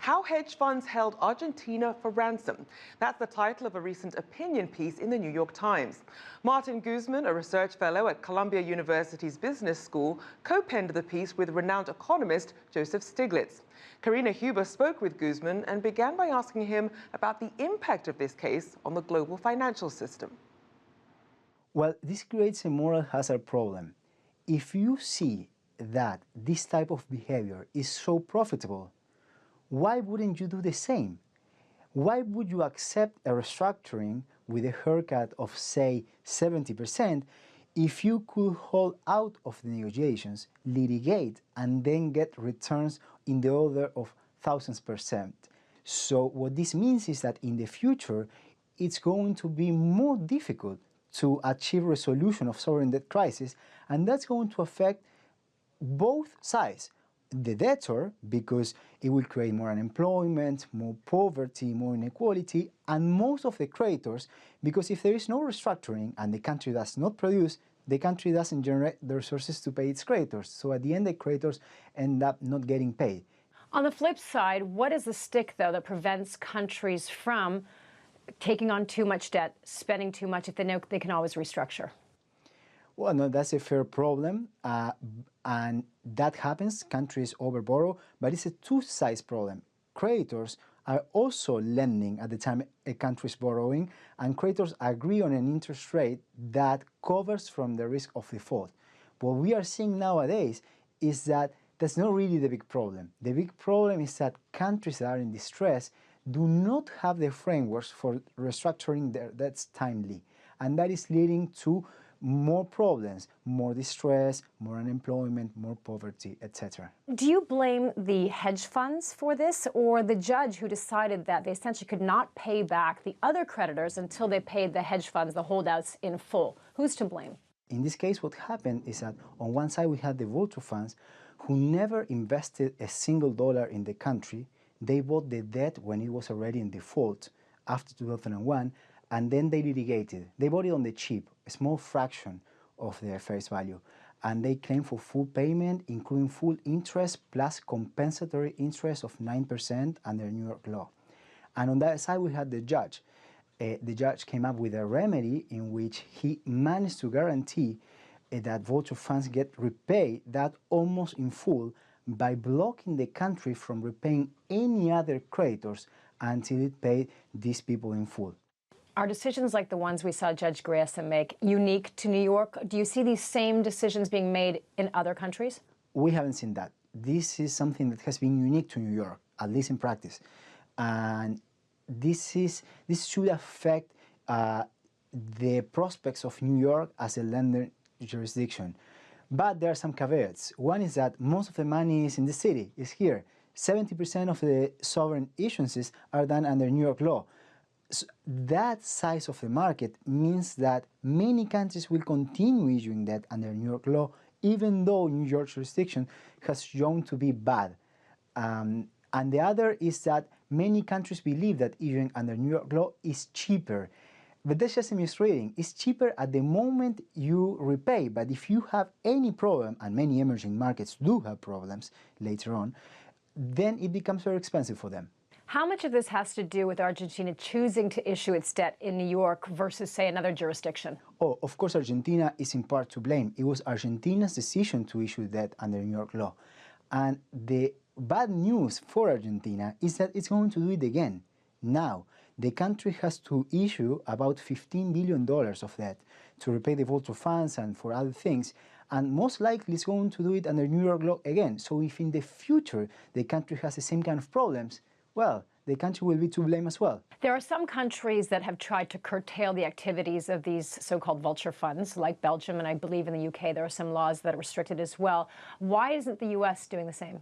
How hedge funds held Argentina for ransom. That's the title of a recent opinion piece in the New York Times. Martin Guzman, a research fellow at Columbia University's Business School, co-penned the piece with renowned economist Joseph Stiglitz. Karina spoke with Guzman and began by asking him about the impact of this case on the global financial system. Well, this creates a moral hazard problem. If you see that this type of behavior is so profitable, why wouldn't you do the same? Why would you accept a restructuring with a haircut of, say, 70% if you could hold out of the negotiations, litigate, and then get returns in the order of thousands %? So what this means is that in the future, it's going to be more difficult to achieve resolution of sovereign debt crisis, and that's going to affect both sides. The debtor, because it will create more unemployment, more poverty, more inequality, and most of the creditors, because if there is no restructuring and the country does not produce, the country doesn't generate the resources to pay its creditors. So at the end, the creditors end up not getting paid. On the flip side, what is the stick, though, that prevents countries from taking on too much debt, spending too much if they know they can always restructure? Well, no, that's a fair problem, and that happens. Countries overborrow, but it's a two-sides problem. Creditors are also lending at the time a country is borrowing, and creditors agree on an interest rate that covers from the risk of default. What we are seeing nowadays is that that's not really the big problem. The big problem is that countries that are in distress do not have the frameworks for restructuring their debts timely, and that is leading to more problems, more distress, more unemployment, more poverty, etc. Do you blame the hedge funds for this, or the judge who decided that they essentially could not pay back the other creditors until they paid the hedge funds, the holdouts, in full? Who's to blame? In this case, what happened is that on one side we had the Vulture funds who never invested a single dollar in the country. They bought the debt when it was already in default after 2001, and then they litigated. They bought it on the cheap, a small fraction of their face value, and they claimed for full payment, including full interest plus compensatory interest of 9% under New York law. And on that side, we had the judge. The judge came up with a remedy in which he managed to guarantee that Vulture funds get repaid that almost in full by blocking the country from repaying any other creditors until it paid these people in full. Are decisions like the ones we saw Judge Grayson make unique to New York? Do you see these same decisions being made in other countries? We haven't seen that. This is something that has been unique to New York, at least in practice. And this should affect the prospects of New York as a lender jurisdiction. But there are some caveats. One is that most of the money is in the city, is here. 70% of the sovereign issuances are done under New York law. So that size of the market means that many countries will continue issuing debt under New York law, even though New York jurisdiction has shown to be bad. And the other is that many countries believe that issuing under New York law is cheaper. But that's just a misreading. It's cheaper at the moment you repay, but if you have any problem, and many emerging markets do have problems later on, then it becomes very expensive for them. How much of this has to do with Argentina choosing to issue its debt in New York versus, say, another jurisdiction? Oh, of course, Argentina is in part to blame. It was Argentina's decision to issue debt under New York law. And the bad news for Argentina is that it's going to do it again. Now, the country has to issue about $15 billion of debt to repay the Vulture funds and for other things, and most likely it's going to do it under New York law again. So if in the future the country has the same kind of problems, well, the country will be to blame as well. There are some countries that have tried to curtail the activities of these so-called vulture funds, like Belgium, and I believe in the UK there are some laws that are restricted as well. Why isn't the US doing the same?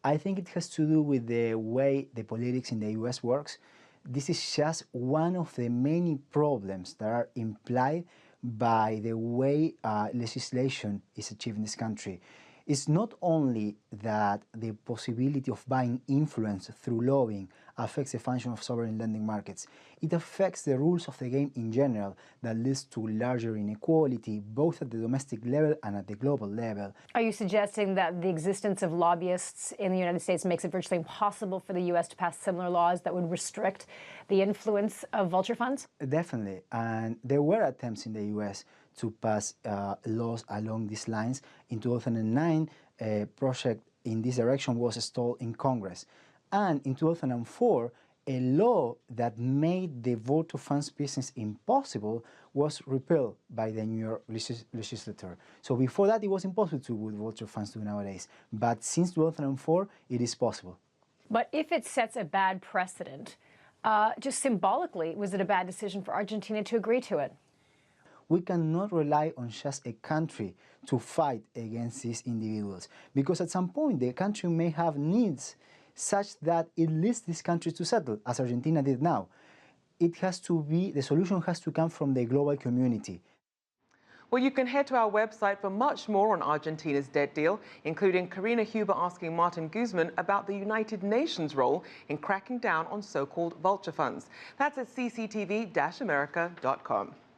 I think it has to do with the way the politics in the US works. This is just one of the many problems that are implied by the way legislation is achieved in this country. It's not only that the possibility of buying influence through lobbying affects the function of sovereign lending markets, it affects the rules of the game in general that leads to larger inequality both at the domestic level and at the global level. Are you suggesting that the existence of lobbyists in the United States makes it virtually impossible for the U.S. to pass similar laws that would restrict the influence of vulture funds? Definitely, and there were attempts in the U.S. to pass laws along these lines. In 2009, a project in this direction was stalled in Congress. And in 2004, a law that made the vulture funds business impossible was repealed by the New York legislature. So before that, it was impossible to do what vulture funds do nowadays. But since 2004, it is possible. But if it sets a bad precedent, just symbolically, was it a bad decision for Argentina to agree to it? We cannot rely on just a country to fight against these individuals, because at some point the country may have needs such that it leads this country to settle, as Argentina did now. It has to be, the solution has to come from the global community. Well, you can head to our website for much more on Argentina's debt deal, including Karina Huber asking Martin Guzman about the United Nations role in cracking down on so-called vulture funds. That's at cctv-america.com.